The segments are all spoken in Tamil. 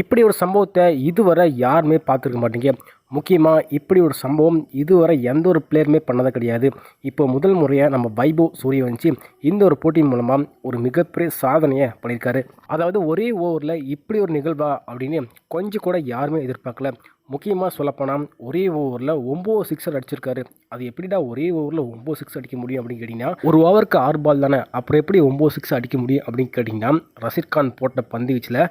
இப்படி ஒரு சம்பவத்தை இதுவரை யாருமே பார்த்துருக்க மாட்டீங்க. முக்கியமாக இப்படி ஒரு சம்பவம் இதுவரை எந்த ஒரு பிளேயருமே பண்ணது கிடையாது. இப்போ முதல் முறையாக நம்ம வைபவ் சூரியவன்சி இந்த ஒரு போட்டியின் மூலமாக ஒரு மிகப்பெரிய சாதனையை பண்ணியிருக்காரு. அதாவது ஒரே ஓவரில் இப்படி ஒரு நிகழ்வா அப்படின்னு கொஞ்சம் கூட யாருமே எதிர்பார்க்கல. முக்கியமாக சொல்லப்போனால் ஒரே ஓவரில் 9 சிக்ஸர் அடிச்சிருக்காரு. அது எப்படிடா ஒரே ஓவரில் 9 சிக்ஸ் அடிக்க முடியும் அப்படின்னு கேட்டிங்கன்னா, ஒரு ஓவருக்கு 6 பால் தானே, அப்புறம் எப்படி 9 சிக்ஸ் அடிக்க முடியும் அப்படின்னு கேட்டிங்கன்னா, ரஷீத் கான் போட்ட பந்து வீச்சில்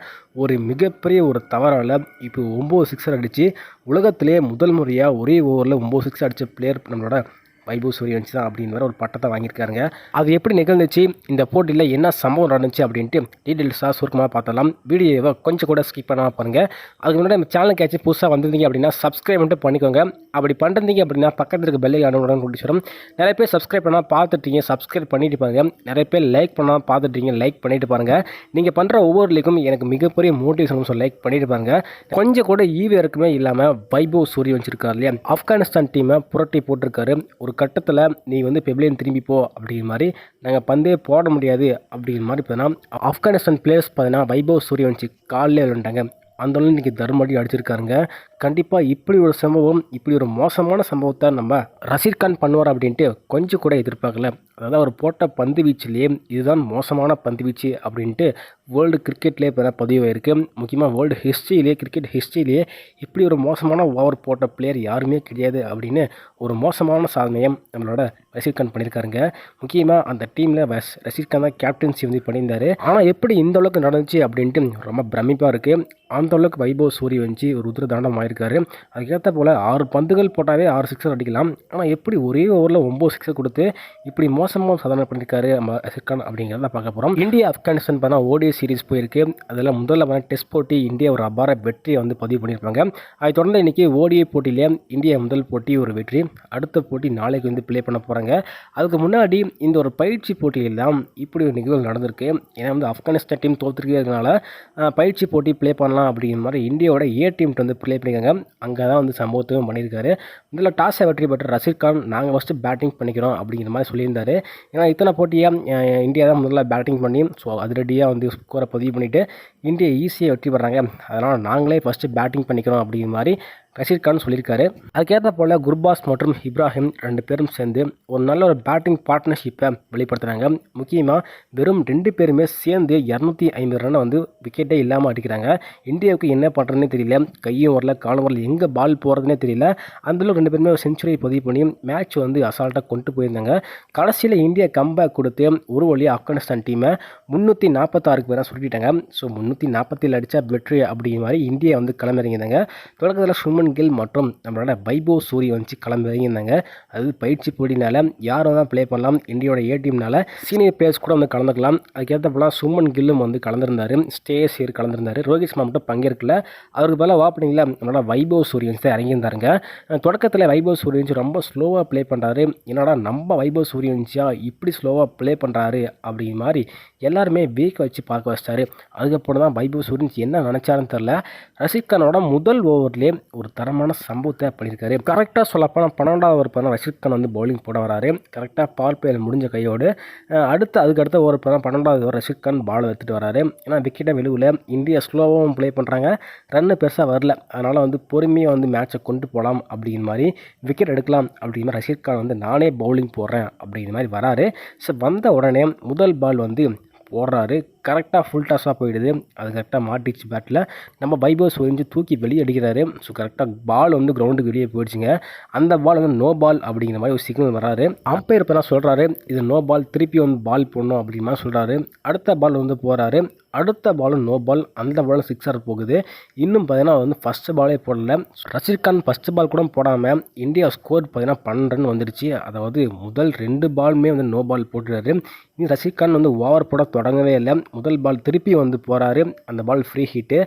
ஒரு மிகப்பெரிய ஒரு தவறால் இப்போ 9 சிக்ஸர் அடித்து உலகத்திலே முதல் முறையாக ஒரே ஓவரில் 9 சிக்ஸ் அடித்த பிளேயர் நம்மளோட வைபவ் சூரியவன்சி தான் அப்படின்னு வேறு ஒரு பட்டத்தை வாங்கியிருக்காருங்க. அது எப்படி நிகழ்ந்துச்சு, இந்த போட்டியில் என்ன சம்பவம் நடந்துச்சு அப்படின்ட்டு டீட்டெயில்ஸாக சுருக்கமாக பார்த்தலாம். வீடியோவை கொஞ்சம் கூட ஸ்கிப் பண்ணாமல் பாருங்கள். அதுக்கு முன்னாடி நம்ம சேனலுக்கு புதுசாக வந்திருந்தீங்க அப்படின்னா சப்ஸ்கிரைப் மட்டும் பண்ணிக்கோங்க. அப்படி பண்ணுறீங்க அப்படின்னா பக்கத்தில் இருக்க பெல்லை அனுடன் கொண்டு வரும். நிறைய பேர் சப்ஸ்கிரைப் பண்ணால் பார்த்துட்டீங்க, சப்ஸ்கிரைப் பண்ணிட்டு பாருங்கள். நிறைய பேர் லைக் பண்ணால் பார்த்துட்டீங்க, லைக் பண்ணிட்டு பாருங்கள். நீங்கள் பண்ணுற ஒவ்வொரு லைக்கும் எனக்கு மிகப்பெரிய மோட்டிவேஷன். ஸோ லைக் பண்ணிட்டு பாருங்கள். கொஞ்சம் கூட ஈவே இருக்குமே இல்லாமல் வைபவ் சூரியவன்சி இருக்கார் இல்லையா, ஆப்கானிஸ்தான் டீமை புரட்டி போட்டிருக்காரு. ஒரு கட்டத்தில் நீ பெவிலியன் திரும்பி போ அப்படிங்கிற மாதிரி, நாங்கள் பந்தே போட முடியாது அப்படிங்கிற மாதிரி பார்த்தீங்கன்னா ஆப்கானிஸ்தான் பிளேயர்ஸ் பார்த்தீங்கன்னா வைபவ் சூரியவன்சி காலில் விளையாண்டாங்க. அந்த அளவு இன்றைக்கி தர்மடி அடிச்சிருக்காருங்க. கண்டிப்பாக இப்படி ஒரு சம்பவம், இப்படி ஒரு மோசமான சம்பவத்தை நம்ம ரஷீத் கான் பண்ணுவார் அப்படின்ட்டு கொஞ்சம் கூட எதிர்பார்க்கல. அதாவது அவர் போட்ட பந்து வீச்சிலேயே இதுதான் மோசமான பந்து வீச்சு அப்படின்ட்டு வேர்ல்டு கிரிக்கெட்லேயே இப்போ பதிவாயிருக்கு. முக்கியமாக வேர்ல்டு ஹிஸ்ட்ரியிலே, கிரிக்கெட் ஹிஸ்ட்ரியிலேயே இப்படி ஒரு மோசமான ஓவர் போட்ட பிளேயர் யாருமே கிடையாது அப்படின்னு ஒரு மோசமான சாதனையை நம்மளோட ரஷீத் கான் பண்ணியிருக்காருங்க. முக்கியமாக அந்த டீமில் ரஷீத் கான் தான் கேப்டன்சி பண்ணியிருந்தார். ஆனால் எப்படி இந்த அளவுக்கு நடந்துச்சு அப்படின்ட்டு ரொம்ப பிரமிப்பாக இருக்குது. அந்த அளவுக்கு வைபவ் சூரியவன்சி ஒரு உதிரதாண்டம் ஆயிருக்காரு. அதுக்கேற்ற போல் 6 பந்துகள் போட்டாவே 6 சிக்ஸர் அடிக்கலாம். ஆனால் எப்படி ஒரே ஓவரில் 9 சிக்ஸர் கொடுத்து இப்படி மோசமாக சாதனை பண்ணியிருக்காரு நம்ம ரஷீத் கான் அப்படிங்கிறத பார்க்க போகிறோம். இந்தியா ஆப்கானிஸ்தான் பார்த்தா ஓடிஐ சீரிஸ் போயிருக்கு. அதில் முதல்ல டெஸ்ட் போட்டி இந்தியா ஒரு அபார வெற்றியை பதிவு பண்ணியிருப்பாங்க. அதை தொடர்ந்து இன்றைக்கி ஓடிஐ போட்டியிலே இந்தியா முதல் போட்டி ஒரு வெற்றி. அடுத்த போட்டி நாளைக்கு ப்ளே பண்ண போகிறாங்க. அதுக்கு முன்னாடி இந்த ஒரு பயிற்சி போட்டியில் தான் இப்படி ஒரு நிகழ்வு நடந்திருக்கு. ஏன்னா ஆப்கானிஸ்தான் டீம் தோற்றுக்கிறதுனால பயிற்சி போட்டி ப்ளே பண்ணலாம் அப்படிங்கிற மாதிரி இந்தியாவோட ஏ டீம்கிட்ட ப்ளே பண்ணியிருக்காங்க. அங்கே தான் சம்பவத்தையும் பண்ணியிருக்காரு. இதில் டாஸை வெற்றி பெற்ற ரஷீத் கான் நாங்கள் ஃபஸ்ட்டு பேட்டிங் பண்ணிக்கிறோம் அப்படிங்கிற மாதிரி சொல்லியிருந்தார். ஏன்னா இத்தனை போட்டியாக இந்தியா தான் முதல்ல பேட்டிங் பண்ணி ஸோ அதிரடியாக ஸ்கோரை பதிவு பண்ணிவிட்டு இந்தியா ஈஸியாக வெற்றி பெறாங்க. அதனால் நாங்களே ஃபஸ்ட்டு பேட்டிங் பண்ணிக்கிறோம் அப்படிங்கிற மாதிரி ரஷீத் கான் சொல்லியிருக்காரு. அதுக்கேற்ற போல் குர்பாஸ் மற்றும் இப்ராஹிம் 2 பேரும் சேர்ந்து ஒரு நல்ல ஒரு பேட்டிங் பார்ட்னர்ஷிப்பை வெளிப்படுத்துகிறாங்க. முக்கியமாக வெறும் 2 பேருமே சேர்ந்து 250 ரன்னை விக்கெட்டே இல்லாமல் அடிக்கிறாங்க. இந்தியாவுக்கு என்ன பண்ணுறதுனே தெரியல, கையும் வரல காலும் வரல, எங்கே பால் போகிறதுனே தெரியல. அந்தளவுக்கு 2 பேருமே ஒரு செஞ்சுரி பதிவு பண்ணி மேட்ச் அசால்ட்டாக கொண்டு போயிருந்தாங்க. கடைசியில் இந்தியா கம்பேக் கொடுத்து ஒரு வழியாக ஆப்கானிஸ்தான் டீமை 346க்கு பேராக சுருட்டிட்டாங்க. ஸோ 347 அடித்தா வெற்றி அப்படிங்கிற மாதிரி இந்தியா களமிறங்கியிருந்தாங்க. தொடக்கத்தில் சுமன் கில் மற்றும் நம்மளோட வைபவ் சூரியவன்சி களமிறங்கியிருந்தாங்க. அது பயிற்சி போட்டினால யாரும் தான் ப்ளே பண்ணலாம், இந்தியாவோட ஏ டீம்னால சீனியர் பிளேயர்ஸ் கூட கலந்துக்கலாம். அதுக்கேற்ற போல சுமன் கில்லும் கலந்துருந்தார், ஸ்டேஸ் கலந்துருந்தார். ரோஹித் சர்மா மட்டும் பங்கேற்கல. அவருக்கு பதிலாக ஓப்பனிங்கில் நம்மளோட வைபவ் சூரியவன்சி தான் இறங்கியிருந்தாருங்க. தொடக்கத்தில் வைபவ் சூரியவன்சி ரொம்ப ஸ்லோவாக ப்ளே பண்ணுறாரு. என்னடா நம்ம வைபவ் சூரியவன்சியா இப்படி ஸ்லோவாக ப்ளே பண்ணுறாரு அப்படிங்கிற மாதிரி எல்லாருமே வீக்க வச்சு பார்க்க வச்சிட்டாரு. அதுக்கப்புறம் தான் வைபவ் சூரியவன்சி என்ன நினச்சாருன்னு தெரில, ரஷீத் கானோட முதல் ஓவர்லேயே ஒரு தரமான சம்பவத்தை பண்ணியிருக்காரு. கரெக்டாக சொல்லப்போனால் 12வது ஓவர் பார்த்தா ரஷீத் கான் பவுலிங் போட வராரு. கரெக்டாக பவர் பிளேயில் முடிஞ்ச கையோடு அதுக்கடுத்த ஓவர் பார்த்தா 12வது ஓவர் ரஷீத் கான் பால் எடுத்துகிட்டு வராரு. ஏன்னா விக்கெட்டை விழுவில் இந்தியா ஸ்லோவாகவும் ப்ளே பண்ணுறாங்க, ரன்னு பெருசாக வரல. அதனால் பொறுமையாக மேட்சை கொண்டு போகலாம் அப்படிங்கிற மாதிரி விக்கெட் எடுக்கலாம் அப்படிங்கிற மாதிரி ரஷீத் கான் நானே பவுலிங் போடுறேன் அப்படிங்கிற மாதிரி வராரு. ஸோ வந்த உடனே முதல் பால் போடுறாரு. கரெக்டாக ஃபுல் டாஸாக போயிடுது. அது கரெக்டாக மாட்டிச்சு பேட்டில். நம்ம வைபவ் சூரியவன்சி தூக்கி வெளியே அடிக்கிறாரு. ஸோ கரெக்டாக பால் கிரவுண்டுக்கு வெளியே போயிடுச்சுங்க. அந்த பால் நோ பால் அப்படிங்கிற மாதிரி ஒரு சிக்னல் வராரு. அம்பையர் இப்போ சொல்கிறாரு இது நோ பால், திருப்பி பால் போடணும் அப்படிங்கிற மாதிரி சொல்கிறாரு. அடுத்த பால் போகிறாரு. அடுத்த பாலும் நோ பால், அந்த பாலும் சிக்ஸர் போகுது. இன்னும் பார்த்தீங்கன்னா ஃபஸ்ட்டு பாலே போடல. ரஷீத் கான் ஃபஸ்ட்டு பால் கூட போடாமல் இந்தியா ஸ்கோர் பார்த்தீங்கன்னா 12 ரன் வந்துடுச்சு. அதாவது முதல் 2 பாலுமே நோ பால் போட்டுறாரு. இன்னும் ரஷீத் கான் ஓவர் போட தொடங்கவே இல்லை. முதல் பால் திருப்பி போகிறாரு. அந்த பால் ஃப்ரீ ஹிட்டு.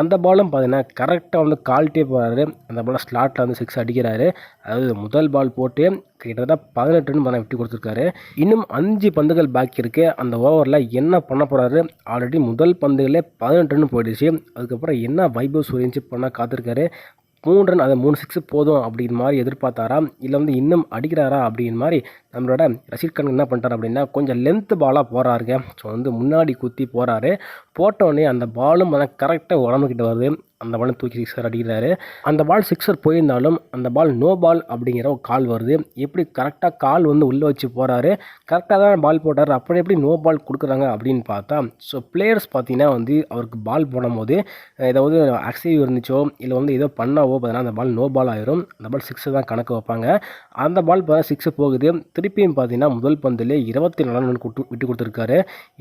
அந்த பாலும் பார்த்தீங்கன்னா கரெக்டாக கால்ட்டே போகிறாரு. அந்த பால் ஸ்லாட்டில் 6 அடிக்கிறாரு. அதாவது முதல் பால் போட்டு கிட்டத்தட்ட 18 ரன் விட்டு கொடுத்துருக்காரு. இன்னும் 5 பந்துகள் பாக்கி இருக்குது. அந்த ஓவரில் என்ன பண்ண போகிறாரு, ஆல்ரெடி முதல் பந்துகளே 18 ரன் போயிடுச்சு. அதுக்கப்புறம் என்ன வைபவ் சூரியவன்சி பண்ண காத்திருக்காரு. 3 ரன், அது 3 சிக்ஸ் போதும் அப்படிங்கிற மாதிரி எதிர்பார்த்தாரா, இல்லை இன்னும் அடிக்கிறாரா அப்படிங்கிற மாதிரி நம்மளோட ரஷீத் கான் என்ன பண்ணிட்டார் அப்படின்னா கொஞ்சம் லென்த் பாலாக போகிறாருங்க. ஸோ வந்து முன்னாடி குத்தி போகிறாரு. போட்டோடனே அந்த பாலும் கரெக்டாக உடம்புக்கிட்ட வருது. அந்த பாலும் தூக்கி சிக்ஸர் அடிக்கிறாரு. அந்த பால் சிக்ஸர் போயிருந்தாலும் அந்த பால் நோ பால் அப்படிங்கிற ஒரு கால் வருது. எப்படி கரெக்டாக கால் வந்து உள்ளே வச்சு போகிறாரு. கரெக்டாக தான் பால் போட்டார். அப்புறம் எப்படி நோ பால் கொடுக்குறாங்க அப்படின்னு பார்த்தா, ஸோ பிளேயர்ஸ் பார்த்தீங்கன்னா வந்து அவருக்கு பால் போடும்போது ஏதாவது அக்சிவ் இருந்துச்சோ இல்லை வந்து ஏதோ பண்ணாவோ பார்த்தீங்கன்னா அந்த பால் நோ பால் ஆயிரும். அந்த பால் சிக்ஸர் தான் கணக்கு வைப்பாங்க. அந்த பால் பார்த்தா சிக்ஸு போகுது. திருப்பியும் பார்த்தீங்கன்னா முதல் பந்தில் 24 ரன் விட்டு கொடுத்துருக்காரு.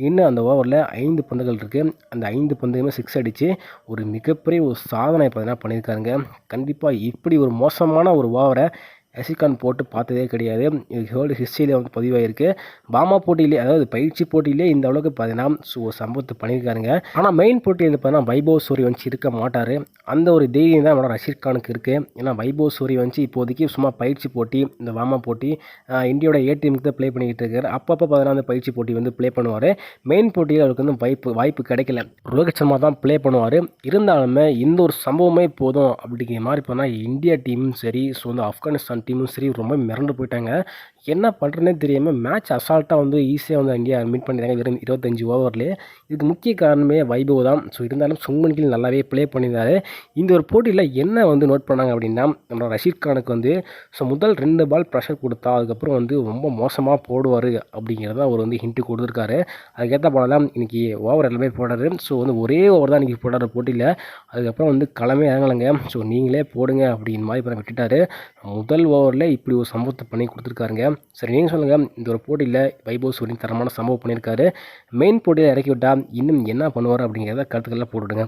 இன்னும் அந்த ஓவரில் 5 பந்துகள் இருக்குது. அந்த 5 பந்துமே சிக்ஸ் அடித்து ஒரு மிகப்பெரிய ஒரு சாதனை பார்த்தீங்கன்னா பண்ணியிருக்காருங்க. கண்டிப்பாக இப்படி ஒரு மோசமான ஒரு ஓவரை ரஷீத் கான் போட்டு பார்த்ததே கிடையாது. வேர்ல்டு ஹிஸ்ட்ரியில் வந்து பதிவாயிருக்கு. பாமா போட்டியிலே, அதாவது பயிற்சி போட்டியிலே இந்த அளவுக்கு பார்த்தீங்கன்னா ஒரு சம்பவத்தை பண்ணியிருக்காருங்க. ஆனால் மெயின் போட்டியில் பார்த்தீங்கன்னா வைபவ் சூரியவன்ஷி இருக்க மாட்டார். அந்த ஒரு தைரியம் தான் ரஷீத் கானுக்கு இருக்குது. ஏன்னா வைபவ் சூரியவன்ஷி இப்போதைக்கு சும்மா பயிற்சி போட்டி, இந்த பாமா போட்டி இந்தியாவோட ஏ டீமுக்கு தான் ப்ளே பண்ணிக்கிட்டு இருக்காரு. அப்பப்போ பார்த்தீங்கன்னா அந்த பயிற்சி போட்டி வந்து ப்ளே பண்ணுவார். மெயின் போட்டியில் அவருக்கு வந்து வாய்ப்பு கிடைக்கல. ரோஹித் சர்மா தான் ப்ளே பண்ணுவார். இருந்தாலுமே இந்த ஒரு சம்பவமே போதும் அப்படிங்கிற மாதிரி போனால் இந்தியா டீமும் சரி, ஸோ வந்து ஆப்கானிஸ்தான் டீமும் சரி ரொம்ப மிரண்டு போயிட்டாங்க. என்ன பண்ணுறதுனே தெரியாமல் மேட்ச் அசால்ட்டாக வந்து ஈஸியாக வந்து இந்தியா வின் பண்ணிட்டாங்க வெறும் 25 ஓவர்லேயே. இதுக்கு முக்கிய காரணமே வைபவ் தான். ஸோ இருந்தாலும் சுப்மன் கில் நல்லாவே ப்ளே பண்ணியிருந்தார். இந்த ஒரு போட்டியில் என்ன வந்து நோட் பண்ணாங்க அப்படின்னா, நம்ம ரஷீத் கானுக்கு வந்து ஸோ முதல் 2 பால் ப்ரெஷர் கொடுத்தா அதுக்கப்புறம் வந்து ரொம்ப மோசமாக போடுவார் அப்படிங்கிறத அவர் வந்து ஹிண்ட்டு கொடுத்துருக்காரு. அதுக்கேற்ற போல தான் இன்றைக்கி ஓவர் எல்லாமே போடாரு. ஸோ வந்து ஒரே ஓவர் தான் இன்றைக்கி போடாரு போட்டியில். அதுக்கப்புறம் வந்து களமே இறங்கலைங்க. ஸோ நீங்களே போடுங்க அப்படிங்கிற மாதிரி இப்போ விட்டுட்டார். முதல் ஓவரில் இப்படி ஒரு சம்பவத்தை பண்ணி கொடுத்துருக்காருங்க. சரி, நீங்கள் சொல்லுங்கள், இந்த ஒரு போட்டியில் வைபவ் சூரியன் தரமான சம்பவம் பண்ணியிருக்காரு. மெயின் போட்டியில் இறக்கி விட்டால் இன்னும் என்ன பண்ணுவார் அப்படிங்கிறத கருத்துக்களில் போட்டுவிடுங்க.